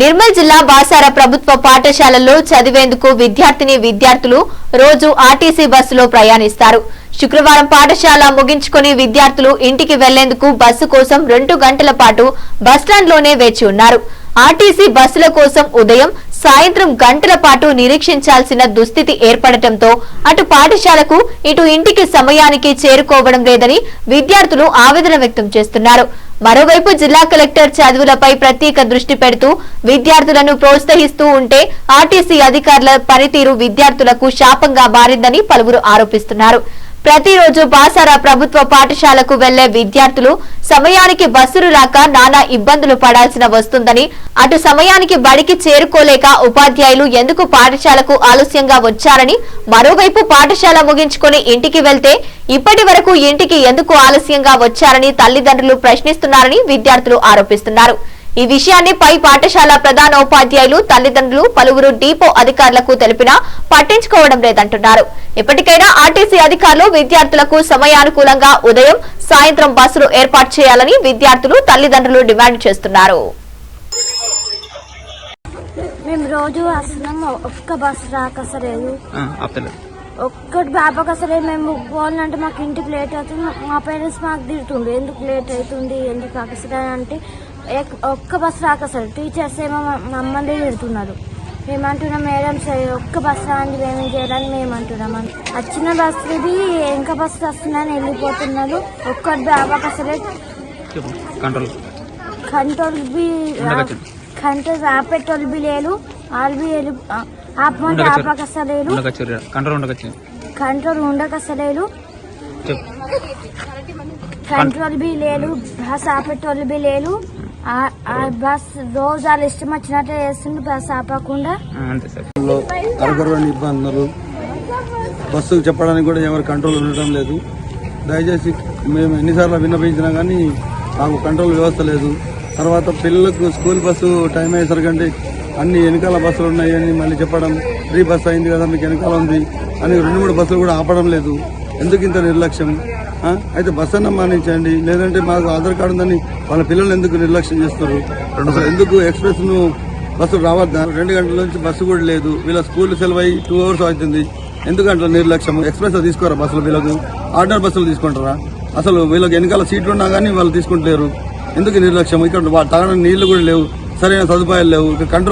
నిర్మల్ జిల్లా బాసార ప్రభుత్వ పాఠశాలల్లో చదివేందుకు విద్యార్థులు రోజు ఆర్టీసీ బస్సులో ప్రయాణిస్తారు. శుక్రవారం పాఠశాల ముగించుకొని విద్యార్థులు ఇంటికి వెళ్లేందుకు బస్సు కోసం 2 గంటల పాటు బస్టాండ్లోనే వేచి ఉన్నారు. ఆర్టీసీ బస్సుల కోసం ఉదయం, సాయంత్రం గంటల పాటు నిరీక్షించాల్సిన దుస్థితి ఏర్పడటంతో అటు పాఠశాలకు ఇటు ఇంటికి సమయానికి చేరుకోవడం లేదని విద్యార్థులు ఆవేదన వ్యక్తం చేస్తున్నారు. మరోవైపు జిల్లా కలెక్టర్ చదువులపై ప్రత్యేక దృష్టి పెడుతూ విద్యార్థులను ప్రోత్సహిస్తూ ఉంటే ఆర్టీసీ అధికారుల పనితీరు విద్యార్థులకు శాపంగా మారిందని పలువురు ఆరోపిస్తున్నారు. ప్రతిరోజు బాసార ప్రభుత్వ పాఠశాలకు వెళ్లే విద్యార్థులు సమయానికి బస్సులు రాక నానా ఇబ్బందులు పడాల్సిన వస్తుందని, అటు సమయానికి బడికి చేరుకోలేక ఉపాధ్యాయులు ఎందుకు పాఠశాలకు ఆలస్యంగా వచ్చారని, మరోవైపు పాఠశాల ముగించుకొని ఇంటికి వెళ్తే ఇప్పటి వరకు ఇంటికి ఎందుకు ఆలస్యంగా వచ్చారని తల్లిదండ్రులు ప్రశ్నిస్తున్నారని విద్యార్థులు ఆరోపిస్తున్నారు. ఈ విషయాన్ని పై పాఠశాల ప్రధానోపాధ్యాయులు, తల్లిదండ్రులు, పలువురు డిపో అధికారులకు తెలిపినా పట్టించుకోవడం లేదంటున్నారు. ఇప్పటికైనా ఆర్టీసీ అధికారులు విద్యార్థులకు సమయానుకూలంగా ఉదయం, సాయంత్రం బస్సులు ఏర్పాటు చేయాలని విద్యార్థులు, తల్లిదండ్రులు డిమాండ్ చేస్తున్నారు. మేము రోజు వస్తున్నాం, ఒక్క బస్సు రాకసలేదు, ఒక్కటి బాబాకి అసలే మేము పోవాలంటే మాకు ఇంటికి లేట్ అవుతుంది. మా పేరెంట్స్ మాకు తిడుతుండే ఎందుకు లేట్ అవుతుంది, ఎందుకు రాకసలే అంటే ఒక్క బస్సు రాకసలు. టీచర్స్ ఏమో మమ్మల్ని తిడుతున్నారు. మేమంటున్నాం మేడం సరే ఒక్క బస్సు రాండి మేమేం చేయాలని మేమంటున్నాం. వచ్చిన బస్సుది ఇంకా బస్సు వస్తున్నాయని వెళ్ళిపోతున్నారు. ఒక్కటి బాబాకి అసలే కంట్రోల్ ఆపేటోళ్ళు బి లేదు, వాళ్ళు బి ఆపమంటే ఆపకసలేదు, కంట్రోల్ ఉండకసలేదు, కంట్రోల్ బి లేదు, బస్ ఆపేటోళ్ళు బి లేదు. బస్ రోజు వాళ్ళు ఇష్టం వచ్చినట్టు చేస్తుంది, బస్ ఆపకుండా. ఇబ్బందులు, బస్సు చెప్పడానికి కూడా ఎవరు కంట్రోల్ ఉండటం లేదు. దయచేసి మేము ఎన్నిసార్లు విన్నపించినా కానీ మాకు కంట్రోల్ వ్యవస్థ లేదు. తర్వాత పిల్లలకు స్కూల్ బస్సు టైం అయ్యేసరికంటే అన్ని వెనకాల బస్సులు ఉన్నాయని మళ్ళీ చెప్పడం, ఫ్రీ బస్సు అయింది కదా మీకు వెనకాల ఉంది అని 2-3 బస్సులు కూడా ఆపడం లేదు. ఎందుకు ఇంత నిర్లక్ష్యం? అయితే బస్సు అన్న మానించండి, లేదంటే మాకు ఆధార్ కార్డు ఉందని వాళ్ళ పిల్లలు ఎందుకు నిర్లక్ష్యం చేస్తారు? ఎందుకు ఎక్స్ప్రెస్ ను బస్సు రావద్దా? 2 గంటల నుంచి బస్సు కూడా లేదు. వీళ్ళ స్కూల్ సెలవు అయ్యి 2 hours అవుతుంది. ఎందుకు గంటల నిర్లక్ష్యం? ఎక్స్ప్రెస్ తీసుకోరా బస్సులు? వీళ్ళకు ఆర్డినరీ బస్సులు తీసుకుంటారా? అసలు వీళ్ళకి వెనకాల సీట్లు ఉన్నా కానీ వాళ్ళు తీసుకుంటలేరు. ఎందుకు నిర్లక్ష్యం? ఇక్కడ తాగడానికి నీళ్లు కూడా లేవు, సరైన సదుపాయాలు లేవు, కంట్రోల్